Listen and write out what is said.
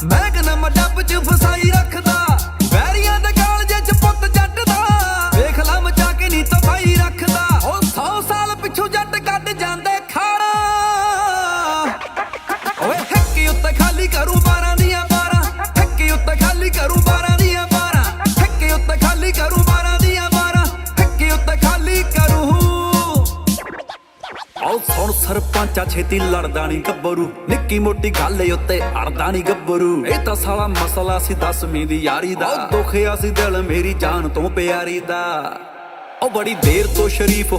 ਮੈਂ ਕਹਿੰਦਾ ਮੈਂ ਡੱਬ 'ਚ ਫਸਾਈ ਰੱਖਦਾ ਵੈਰੀਆਂ ਦੇ ਗਾਲ ਜੇ 'ਚ ਪੁੱਤ ਜੱਟ ਦਾ ਵੇਖ ਲਾ ਮਚਾ ਕੇ ਨੀ ਤਬਾਈ ਰੱਖਦਾ ਉਹ 100 ਸਾਲ ਪਿੱਛੋਂ ਜੱਟ ਕੱਢ ਜਾਂਦੇ ਖਾਣਾ ਓਏ ਠੱਕੇ ਉੱਤੇ ਖਾਲੀ ਕਰੂ 12 ਦੀਆਂ 12 ਠੱਕੇ ਉੱਤੇ ਖਾਲੀ ਕਰੂ 12 ਦੀਆਂ 12 ਠੱਕੇ ਉੱਤੇ ਖਾਲੀ ਕਰੂ 12 ਦੀਆਂ 12 ਠੱਕੇ ਉੱਤੇ ਖਾਲੀ ਕਰੂ ਆਓ ਸੁਣ ਸਰਪੰਚਾ ਛੇਤੀ ਲੜਦਾ ਨੀ ਗੱਭਰੂ ਨਿੱਕੀ ਮੋਟੀ ਗੱਲ ਉੱਤੇ ਅੜਦਾ ਨੀ ਗੱਭਰੂ ਇਹ ਤਾਂ ਸਾਲਾ ਮਸਲਾ ਸੀ 10ਵੀਂ ਦੀ ਯਾਰੀ ਦਾ ਦੁਖਿਆ ਸੀ ਦਿਲ ਮੇਰੀ ਜਾਨ ਤੋਂ ਪਿਆਰੀ ਦਾ ਉਹ ਬੜੀ ਦੇਰ ਤੋਂ ਸ਼ਰੀਫ